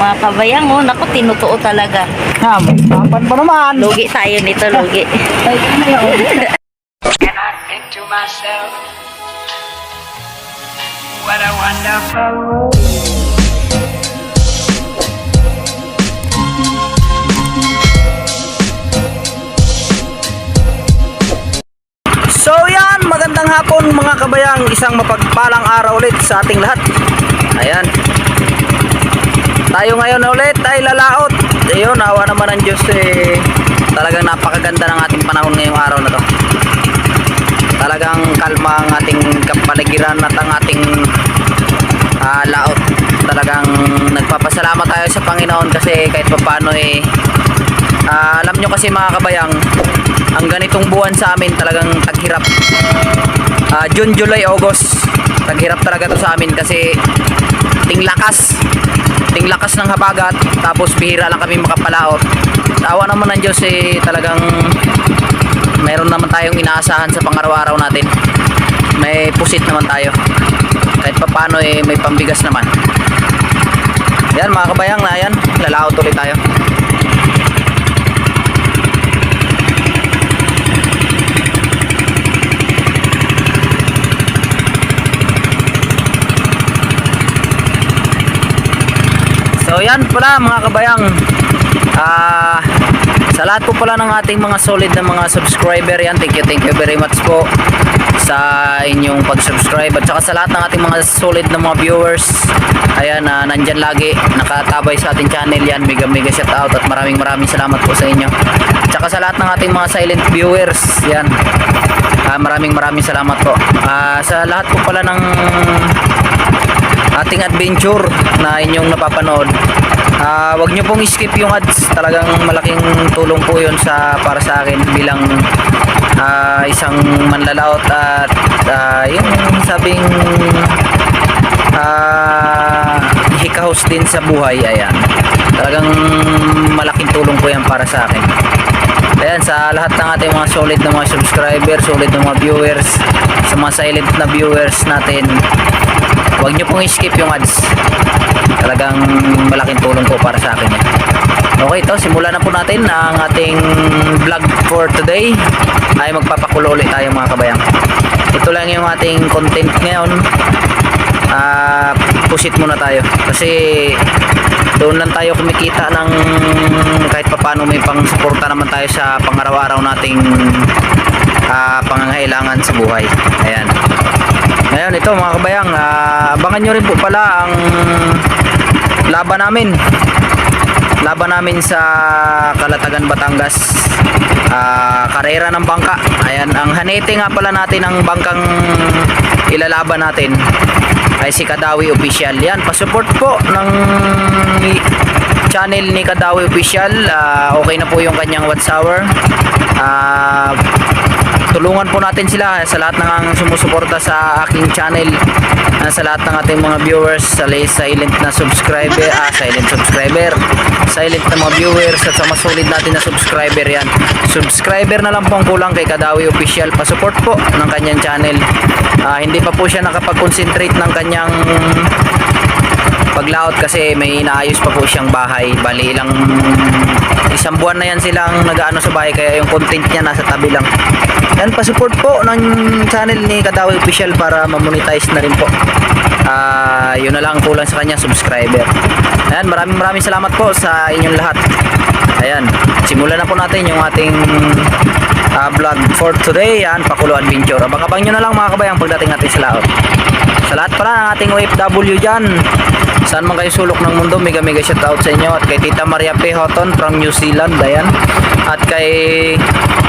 mga kabayang. Oh, naku, tinutuo talaga. Mapan pa naman. Lugi tayo nito, lugi. And I think to myself, what a wonderful world. So yan, magandang hapon mga kabayang, isang mapagpalang araw ulit sa ating lahat. Ayan. Tayo ngayon ulit ay lalaot. Ayun, awa naman ng Diyos talagang napakaganda ng ating panahon ngayong araw na to. Talagang kalma ang ating kapaligiran at ang ating laot. Talagang nagpapasalamat tayo sa Panginoon kasi kahit papaano alam nyo kasi mga kabayang, ang ganitong buwan sa amin talagang taghirap. June, July, August, taghirap talaga to sa amin kasi tinglakas ng habagat, tapos bihira lang kami makapalaot. Tawa naman ng Diyos talagang mayroon naman tayong inaasahan sa pangaraw-araw natin. May pusit naman tayo kahit papano may pambigas naman. Yan mga kabayang, na yan, lalaot ulit tayo. So yan pala mga kabayang, sa lahat po pala ng ating mga solid na mga subscriber, yan, thank you very much po sa inyong pag-subscribe, at saka sa lahat ng ating mga solid na mga viewers, ayan, nandyan lagi nakatabay sa ating channel, yan, mega shout out at maraming salamat po sa inyo. At saka sa lahat ng ating mga silent viewers, yan, maraming salamat po. Sa lahat po pala ng ating adventure na inyong napapanood, wag nyo pong skip yung ads. Talagang malaking tulong po yun para sa akin bilang isang manlalaot at yung sabing hikahos din sa buhay. Ayan, talagang malaking tulong po yan para sa akin. Ayan, sa lahat ng ating mga solid na mga subscribers, solid na mga viewers, sa mga silent na viewers natin, huwag nyo pong skip yung ads. Talagang malaking tulong po para sa akin. Okay, ito, simulan na po natin ang ating vlog for today. Ay magpapakulo ulit tayo mga kabayang. Ito lang yung ating content ngayon. Pusit muna tayo kasi doon lang tayo kumikita ng kahit papano, may pang suporta naman tayo sa pangaraw-araw nating pangangailangan sa buhay. Ayan. Ngayon ito mga kabayang, abangan nyo rin po pala ang laban namin sa Calatagan, Batangas, karera ng bangka. Ayan, ang hanete nga pala natin, ang bangkang ilalaban natin ay si Kadawi Official. Yan, pasupport po ng channel ni Kadawi Official. Okay na po yung kanyang watch hour. Tulungan po natin sila sa lahat ng sumusuporta sa aking channel, sa lahat ng ating mga viewers, sa silent na subscriber, silent na mga viewers, at sa masolid natin na subscriber. Yan, subscriber na lang po ang kulang kay Kadawi Official. Pasupport po ng kanyang channel. Hindi pa po siya nakapag-concentrate ng kanyang paglaot kasi may inaayos pa po siyang bahay. Bali ilang isang buwan na yan silang nag-aano sa bahay, kaya yung content niya nasa tabi lang. Yan, pa-support po ng channel ni Kadawi Official para ma-monetize na rin po. Yun na lang kulang sa kanya, subscriber. Ayan, maraming salamat po sa inyong lahat. Ayan, simulan na po natin yung ating vlog for today. Yan, Pakulo Adventure. Abang-abang nyo na lang mga kabayang pagdating natin sa laot. Sa lahat pala ng ating OFW dyan, saan man kayo sulok ng mundo, mega shout out sa inyo. At kay Tita Maria P. Houghton from New Zealand, ayan. At kay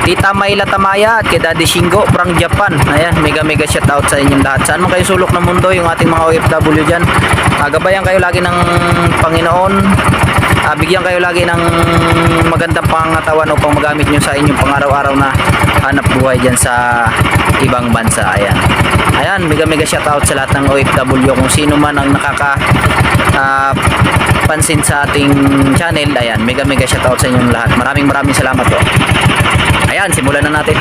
Tita Mayla Tamaya at kay Daddy Shingo from Japan, ayan, mega shout out sa inyong lahat. Saan man kayo sulok ng mundo, yung ating mga OFW dyan, gabayan kayo lagi ng Panginoon. Bigyan kayo lagi ng magandang pangatawan upang magamit nyo sa inyong pangaraw-araw na hanap buhay dyan sa ibang bansa. Ayan, mega shout out sa lahat ng OFW, kung sino man ang pansin sa ating channel. Ayan, mega shout out sa inyong lahat. Maraming salamat po. Ayan, simulan na natin.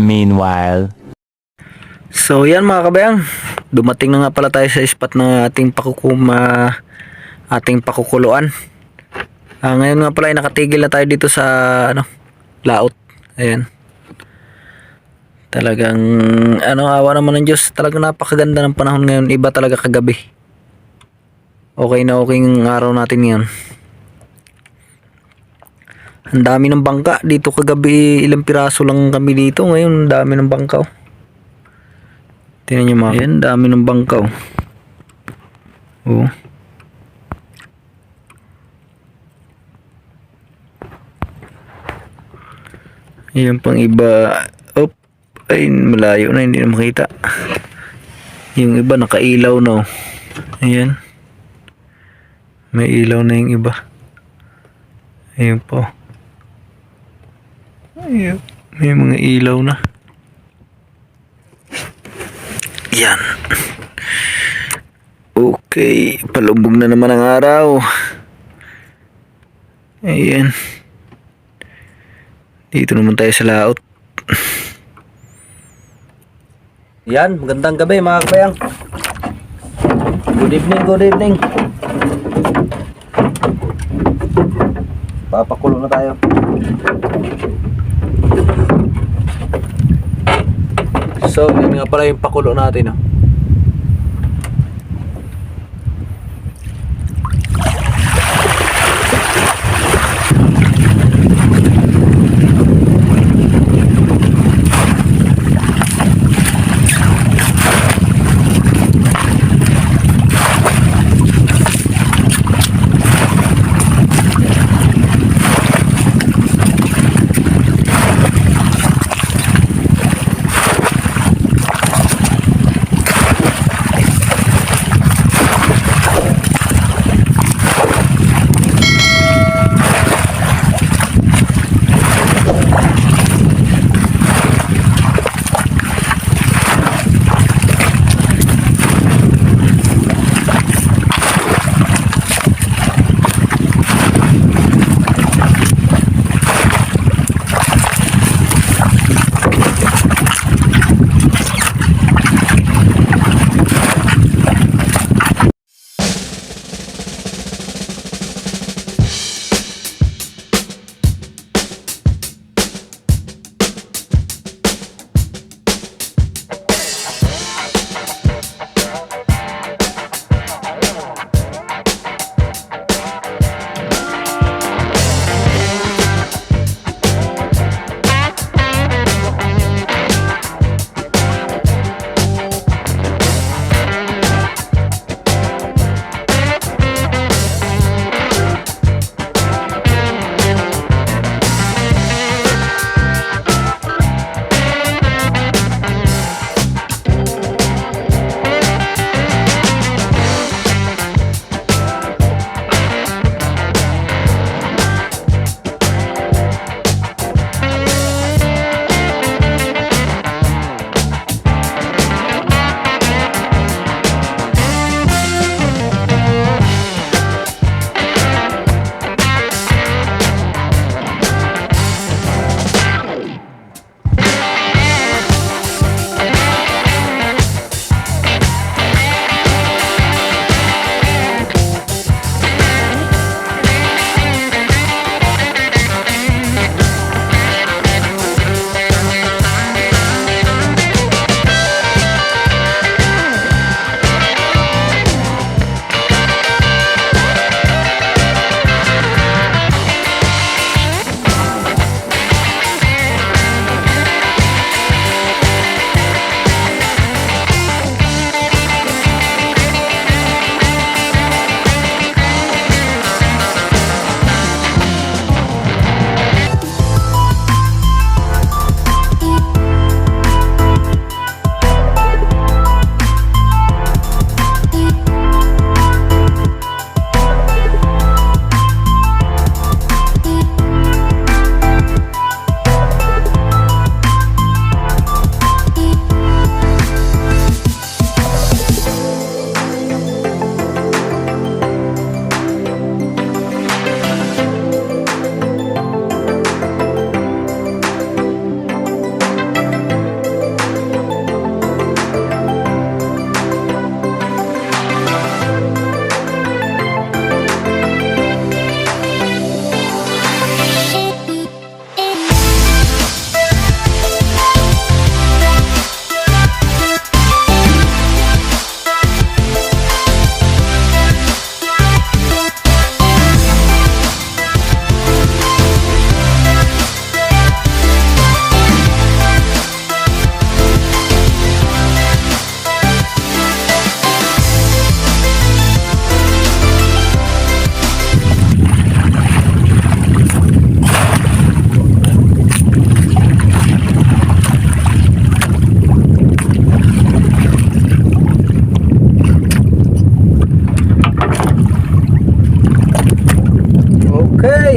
Meanwhile. So yan mga kabayang, dumating na nga pala tayo sa spot ng ating pakukuluan. Ngayon nga pala ay nakatigil na tayo dito sa laot. Ayan. Talagang awa naman ng Diyos. Talagang napakaganda ng panahon ngayon. Iba talaga kagabi. Okay na okay yung araw natin ngayon. Ang dami ng bangka dito kagabi, ilang piraso lang kami dito. Ngayon, ang dami ng bangka. Oh. Tingnan nyo mga. Ayan, dami ng bangka. Oh. Ayan pang iba. Op. Ay, malayo na, hindi na makita. Yung iba nakailaw na. Oh. Ayan. May ilaw na yung iba. Ayan po. Ayan. May mga ilaw na. Yan. Okay. Palubog na naman ang araw. Ayan. Dito naman tayo sa laot. Yan. Magandang gabi mga kabayang. Good evening, good evening. Papakulo na tayo. So, yun nga pala yung pakulo natin.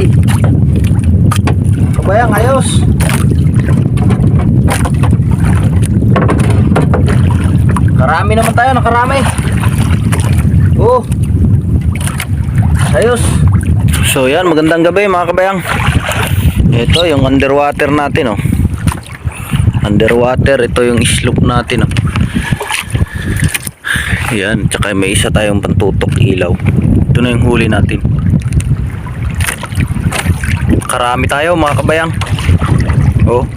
Okay. Kabayang, ayos. Karami naman tayo, nakarami. Oh. Ayos. So yan, magandang gabi mga kabayang. Ito yung underwater natin, oh. Underwater, ito yung slope natin, oh. Yan, tsaka may isa tayong pantutok ilaw. Ito na yung huli natin. Karami tayo mga kabayang. Oh.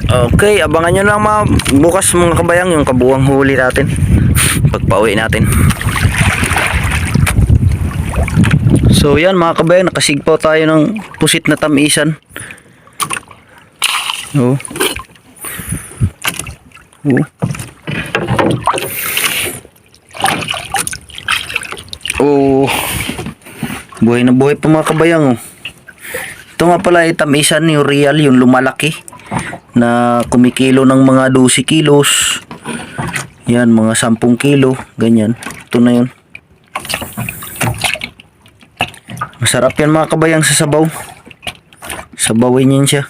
Okay, abangan nyo lang mga bukas mga kabayang yung kabuang huli natin pagpauwi natin. So yan mga kabayang, nakasigpaw tayo ng pusit na tamisan. Oh. Oh. Oh. Buhay na buhay pa mga kabayang, oh. Ito nga pala ay tamisan yung real, yung lumalaki na kumikilo ng mga 12 kilos. Yan, mga 10 kilo, ganyan. Ito na yun. Masarap yan mga kabayang sa sabaw. Sabawin yan siya.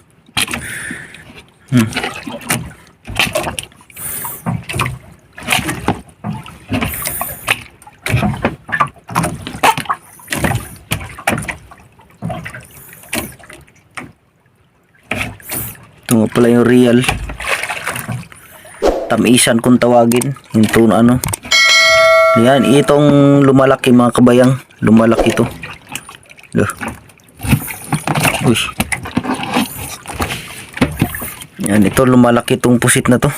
Ito nga pala yung real tamisan kung tawagin. Yung ano. Yan, itong lumalaki mga kabayang. Lumalaki to. Uy. Yan, ito lumalaki itong pusit na to.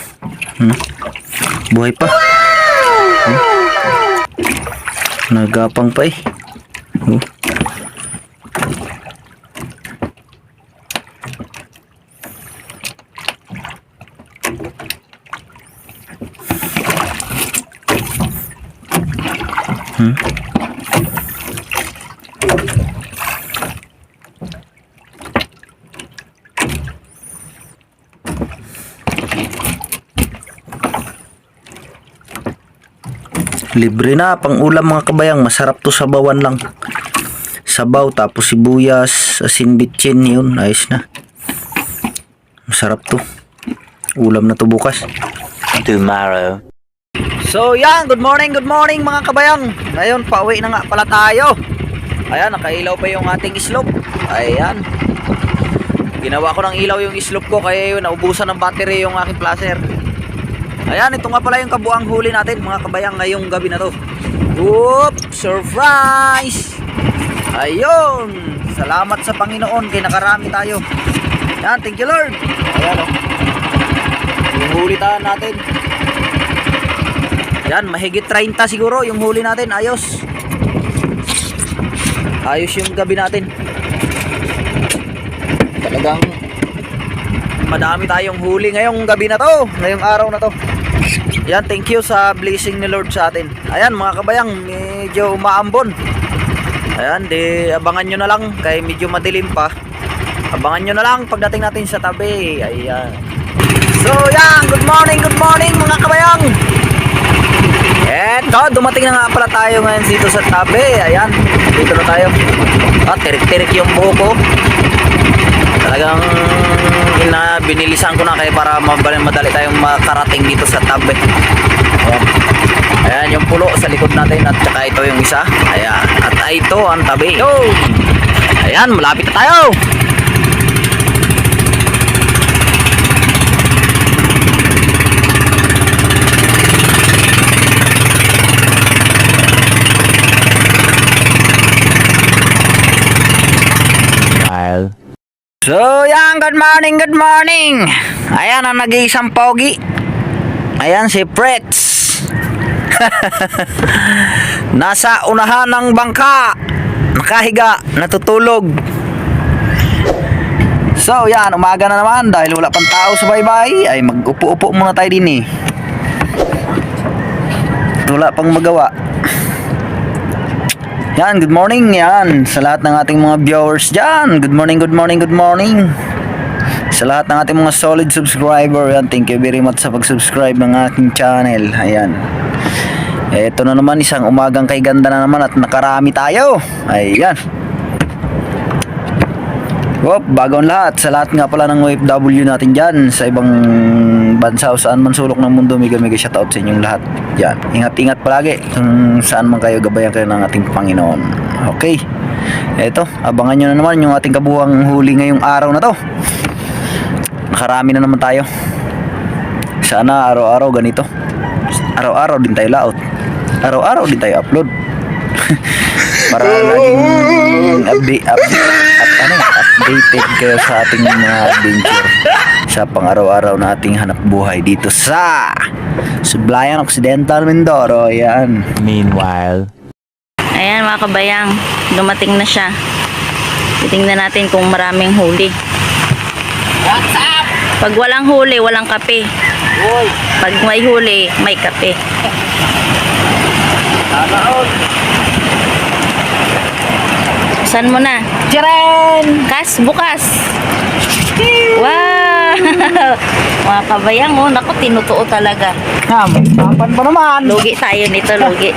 Buhay pa. Nagapang pa eh. Libre na pang ulam mga kabayang, masarap to sabawan lang. Sabaw tapos sibuyas, asin, bitchin, yun, ayos na. Masarap to. Ulam na to bukas. Tomorrow. So yan, good morning mga kabayang. Ngayon pauwi na nga pala tayo. Ayan, nakailaw pa yung ating slope. Ayan. Ginawa ko ng ilaw yung slope ko kaya yun, naubusan ng battery yung aking placer. Ayan, ito nga pala yung kabuang huli natin mga kabayang ngayong gabi na to. Whoop! Surprise! Ayun! Salamat sa Panginoon kaya nakarami tayo. Ayan, thank you Lord. Ayan o. Yung huli tayo natin. Ayan, mahigit 30 siguro yung huli natin. Ayos. Ayos yung gabi natin. Talagang madami tayong huli ngayong gabi na to. Ngayong araw na to. Yan, thank you sa blessing ni Lord sa atin. Ayan mga kabayang, medyo umaambon. Ayan, di abangan nyo na lang kay medyo madilim pa. Abangan nyo na lang pagdating natin sa tabi. Ayan. So yan, good morning mga kabayang. Eto, dumating na nga pala tayo ngayon dito sa tabi. Ayan, dito na tayo. Tirik-tirik yung buhok ko. Talagang binilisan ko na kayo para madali tayong makarating dito sa tabi. Ayan. Ayan yung pulo sa likod natin at saka ito yung isa. Ayan. At ito ang tabi. Yo! Ayan, malapit na tayo. So yan, good morning. Ayan ang nag-iisang pogi. Ayan si Pretz. Nasa unahan ng bangka, nakahiga, natutulog. So yan, umaga na naman. Dahil wala pang tao sa baybay, ay mag-upo-upo muna tayo din eh. Wala pang magawa. Yan, good morning yan sa lahat ng ating mga viewers dyan. Good morning. Sa lahat ng ating mga solid subscriber, yan, thank you very much sa pag-subscribe ng aking channel. Ayan. Ito na naman, isang umagang kay ganda na naman at nakarami tayo. Ayan. Wop, bago ang lahat. Sa lahat nga pala ng OFW natin dyan sa ibang bansa o saan man sulok ng mundo, mega shoutout sa inyong lahat. Yan, ingat-ingat palagi kung saan man kayo, gabayan kayo ng ating Panginoon. Okay. Ito, abangan nyo na naman yung ating kabuhang huli ngayong araw na to. Nakarami na naman tayo. Sana araw-araw ganito. Araw-araw din tayo laot. Araw-araw din tayo upload. Para laging updated kayo sa ating mga adventure sa pang-araw-araw na ating hanap buhay dito sa Sablayan Occidental, Mindoro. Ayan. Meanwhile, Ayan mga kabayang, dumating na siya. Titingnan natin kung maraming huli. What's up? Pag walang huli, walang kape. Pag may huli, may kape. Saan mo na? Tcharan! Kas, bukas. Wow! Mga kabayang, oh, naku, tinutuo talaga. Kapan pa naman. Lugi tayo nito, lugi.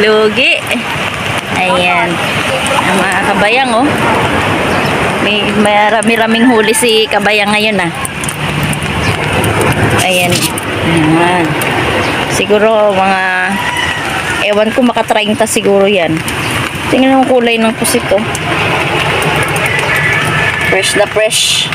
Lugi. Ayan. Ang mga kabayang, oh. May marami-raming huli si kabayang ngayon, ah. Ayan. Ayan. Siguro, mga ewan ko, maka 30 siguro yan. Tingnan mo kulay ng pusit, oh. Fresh na fresh.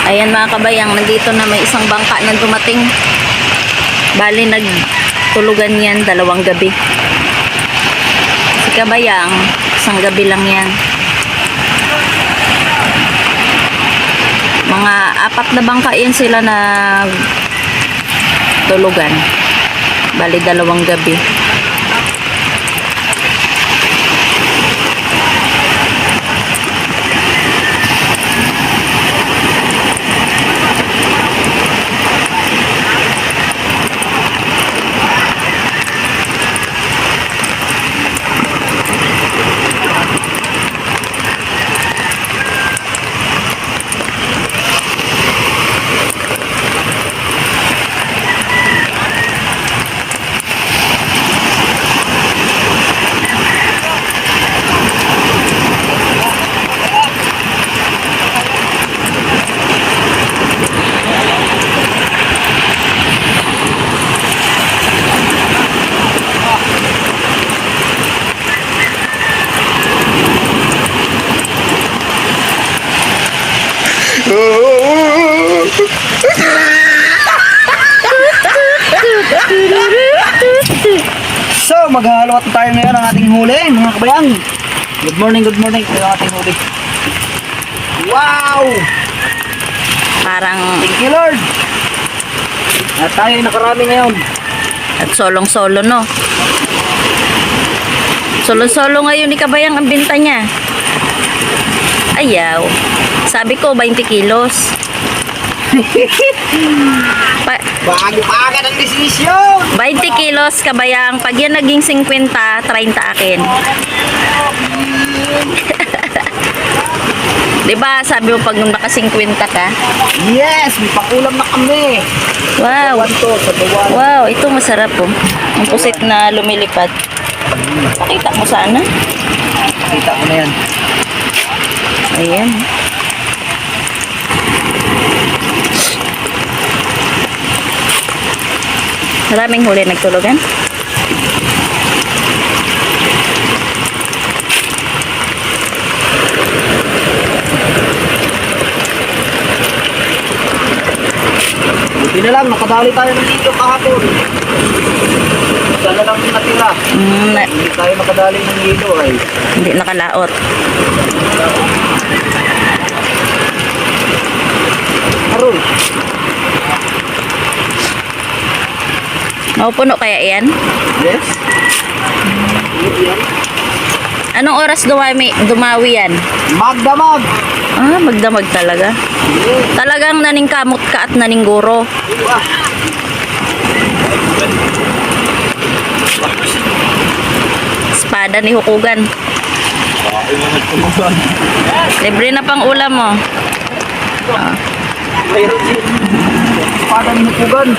Ayan mga kabayang, nandito na may isang bangka na dumating. Bali nagtulugan yan 2 gabi. Si kabayang, isang gabi lang yan. Mga 4 na bangka yan sila na tulugan. Bali 2 gabi. So, maghahalawat na tayo ngayon ng ating huli, mga kabayang. Good morning ito yung ating huli. Wow! Parang Thank you, Lord! At tayo ay nakarami ngayon. at solong-solo, no? Solo-solo ngayon ni kabayang ang binta niya. Ayaw. Sabi ko 20 kilos. Bago pa agad ang desisyon! 20 kilos kabayang. Pag yan naging 50, 30 akin. Diba sabi mo pag nung naka 50 ka? Yes! May pakulam na kami! Wow. To, sa bawan. Wow, ito masarap po. Ang pusit na lumilipad. Pakita mo sana. Kita ko na yan. Ayan. Maraming huli nagtulugan. Buti na lang, nakadali tayo ng dito kahapon. Isa na lang natira. Hindi tayo nakadali ng dito ay. Hindi nakalaot. Aroy. Mapupuno kaya yan? Yes. Anong oras dumawi yan? Magdamag. Ah, magdamag talaga. Talagang naningkamot ka at naningguro. Espada ni Hukugan. Libre na pang ulam mo. Espada ni Hukugan.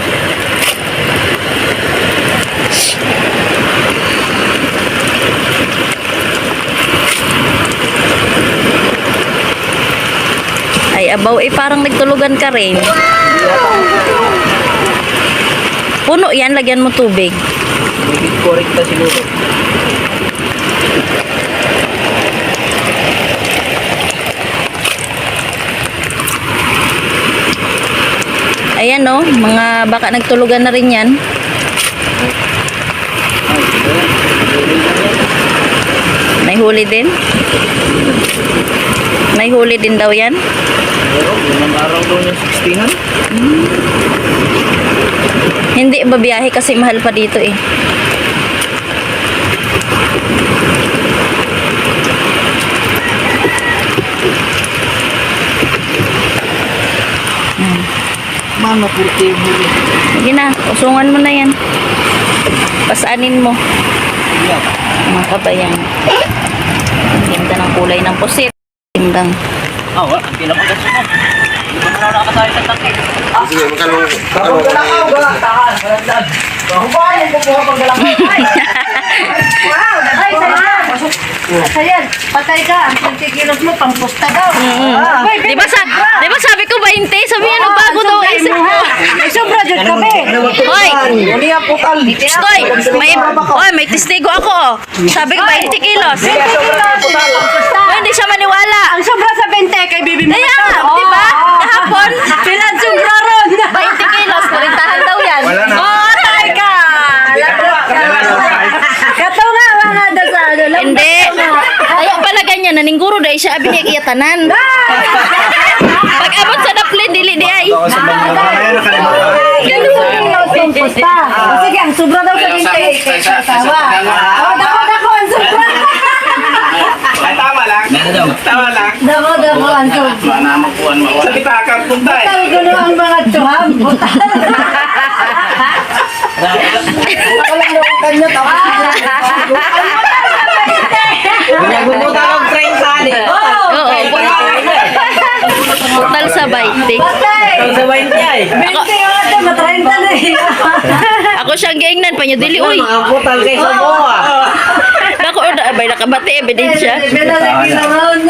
Ay, abaw, parang nagtulugan ka rin. Puno yan, lagyan mo tubig. Correct na siguro. Ayan no, mga baka nagtulugan na rin yan. May huli din? May huli din daw yan? Oo, unang araw daw yung 16-an. Hindi ba biyahe kasi mahal pa dito eh. Mano, purti yung huli. Sige na, usungan mo na yan. Pasaanin mo. Yeah. Mga kabayan. Ganda ng kulay ng pusit. Gandang. Wala. Hindi naman kasi mo. Hindi ko na nakakatayo sa tangke. Sige, magkano? Kapag galakaw, galaktahan. Balandan. Bahubayan ko po kapag galakaw. Ay, sayan. Patay ka. Ang 20 kilos mo, pangpusta daw. Di ba sabi ko 20? Sabi niya, nagbago daw ang isip ko. May sobra dyan kami. Hoy! Uli ang putal. Stoy! May testigo ako oh. Sabi ko 20 kilos. 20 kilos. Oh, hindi siya maniwala. Ang sobra sa 20 kay Bibi Kaya nga, di ba? Kahapon, Pilan sobra ron. 20 kilos. Kurintahan daw yan. Oh, tay ka. Kataw nga, mga dasa. Hindi. Kaya pala ganyan, naningguro dahil siya abin niya iyatanan. Pag abot sa daplin, dili di ay. Pangpusta. Sige, ang sobra daw sa 20. Tawa. Oh, dako ang sobra. Ay, tama lang. Tama lang. Dako ang sobra. Mana makuhan mo. Sa kita ka punta eh. Butal gulo ang mga tsuham. Butal. Walang naman kanya tama. Gumagumunta ng train sali. Oo. Total sa 20. Patay. Sa 20 ay. 20 nga ito, matrenta na eh. Ako siyang giingnan pa niyo dili uy. Ang putal kay Samoa. Dako na bay nakabati ebidensya. Binalagi naman.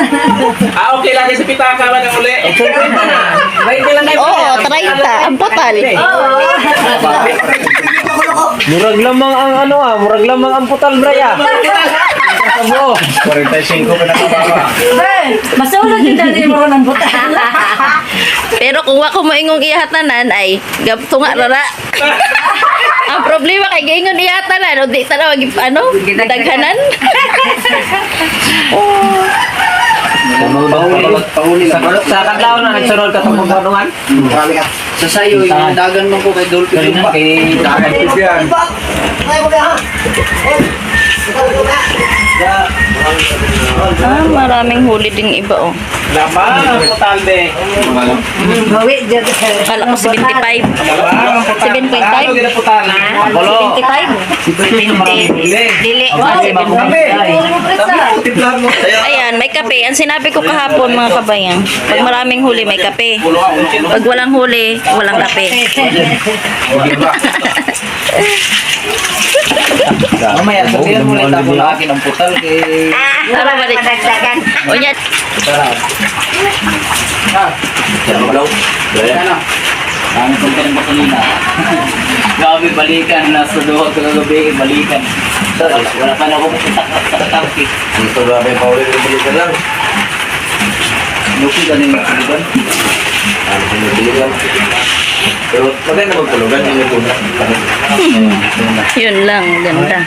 Okay lang sa pitaka ba ng uli? 20 lang kayo. Oo, 30 ang total. Murag lamang ang murag lamang ang putal braya. Samoa. 45 pa nakabawa. Masulog yung dali mo ng butal. Pero kung wa ko moingong ihatanan ay tunga rara. Ang problema kay giingon ihatanan o di tanaw daghanan. Sa kadlaw na nagsunod ka sa pagbanungan. Sa sayo, yung dagan mo ko kay Dolphin yung pa. Dagan ko yan. Maraming huli ding iba oh. Laman ang putal de. Bawi dyan. Kala ko 75. Laman ang putal. 7.5? Ano gina putal? Bolo. 25. Dili. Tiplan mo. Ayan, may kape. Ang sinabi ko kahapon mga kabayan, pag maraming huli may kape. Pag walang huli, walang kape. Mamaya, sabihan mo ulit ako na akin ang putal kay... Tara ba rin? O yan. Ang punta ng bakulina. Grabe, balikan. Nasa duhot ka kagabi, balikan. Wala pa na ako pupunta sa katangki. Ito grabe pa ulit yung balikan lang. Nuki ka na yung matulugan. Balikan. Pero maganda magtulugan yung nagtulugan. Yun lang, ganda.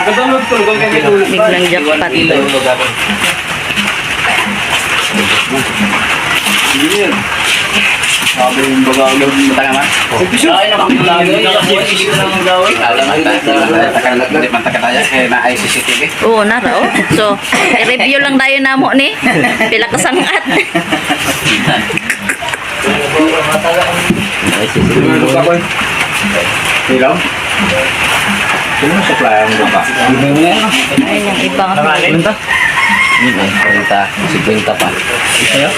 Maganda magtulugan kay Tulog. Biglang jackpot. Hindi yun. Sabi yung bagawin mo tanga man. Ay, nakakilagay. Alam mo, hindi man takataya kaya na ay CCTV. Oo, nara, oh. So, i-review lang tayo na mo ni. Pila ka sangat. Hello? Sino mo supply ang baba? Ayun yung ibang. Kwenta, 50 pa. Sa'yo?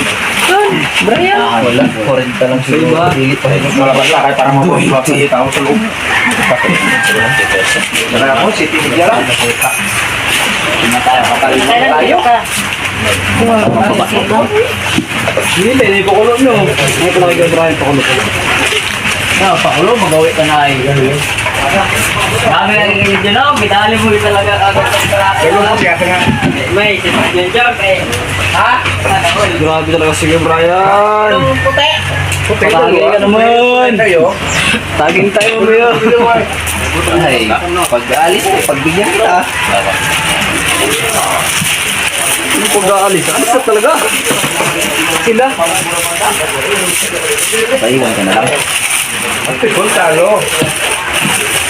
Brian. Wala, 40 lang siguro. Malabat lang, kaya parang mapapapapit ako sa loob. Wala ako, city media lang. Tayo ka. Hindi, hindi ko kulot nyo. Hindi ko nakikita drive pa kulot. Pakulo, magawi ka na ay. Kami nagiging dyan ako, bidali mo yung talaga agad ng karate. Pero mo, kaya nga. May, sinagyan dyan, eh. Ha? Grabe talaga sige, Brian. Puti! Patagay ka naman. Taging tayo mo yun. Ay, pag-alis eh, pagbigyan kita. Yung pag-aalis, alis na talaga. Sila. Paiwan ka na lang. Ate, kung talo.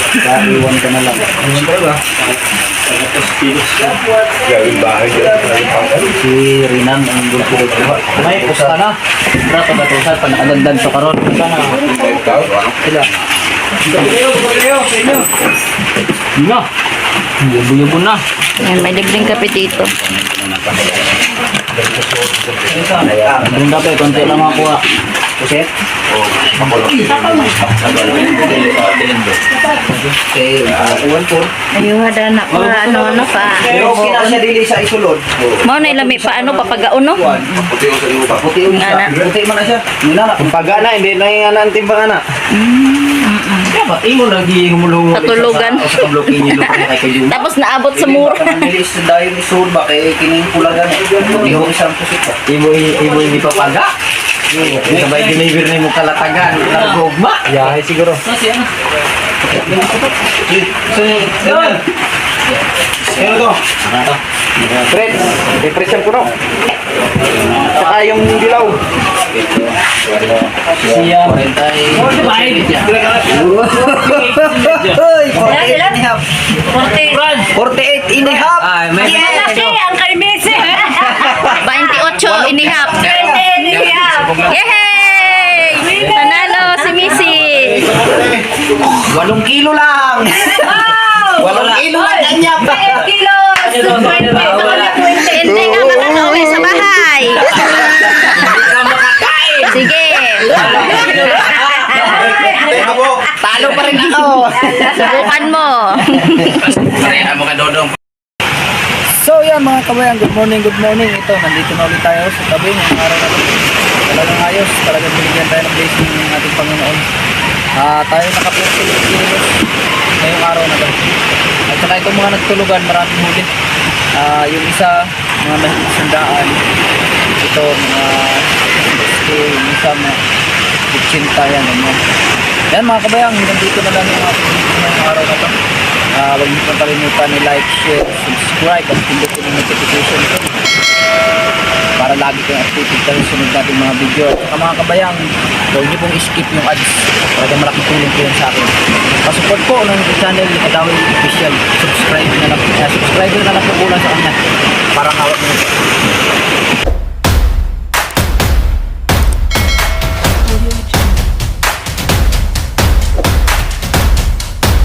Paiwan ka na lang. Ano talaga? Gawin bahay dyan. Si Rinan ang gulpuro. May pusta na. Rato na tusan, panakagandad sa karon. Sana. Sila. Na. Yubo-yubo na. Ayan, may libreng kape dito. Doon dapat, konti lang makuha. Puset? Okay, uwan po. Ayun, hada na pa. Ano pa. Pero okay na siya dili sa isulod. Mo na ilami pa ano papagaon no? Puti Ana. Puti man na siya. Muna na. Paga na, hindi na yung anan timbang na. Kaya ba't imo lagi humulong Sa tulugan. Sa kablokin niyo kay kayo. Tapos naabot sa muro. Nilis dayon ni Sul ba kay kining kulagan. Di ho isang pusit ba. Ibo hindi pa paga. Sabay deliver ni mo kalatagan. Nagugma. Yahay siguro. Ano to? Fred. Depression ko no. Saka yung dilaw. Siya 40. Ilan, ilan? 48 and a half. Ay, may Laki ang kay Messi. 28 inihap. Yay! Panalo si Missy. 8 kilo lang. Wow! 8 kilo lang kanya. 5 kilos! 20. Hindi ka makakauwi sa bahay. Sige. Talo pa rin ako. Subukan mo. Pareha mo ka dodong. So yan mga kabayan, good morning. Ito, nandito na ulit tayo sa tabi ng araw na ito. Talagang ayos, talagang binigyan tayo ng blessing ng ating Panginoon. Tayo naka-40 kilos ngayong araw na ito. At saka itong mga nagtulugan, maraming huli. Yung isa, mga mahigit sandaan. Ito, mga 60, yung isa, mga 80 yan. Yan mga kabayan, nandito na lang yung ating video ngayong araw na ito. Huwag niyo pong kalimutan i-like, share, subscribe at pindutin yung notification bell para lagi kayong updated sa sunod nating mga video. At saka mga kabayang, huwag niyo pong skip yung ads. Talagang malaking tulong po yan sa akin. Pasupport po ng channel ni Kadawi Official. Subscriber na lang po kulang sa kanya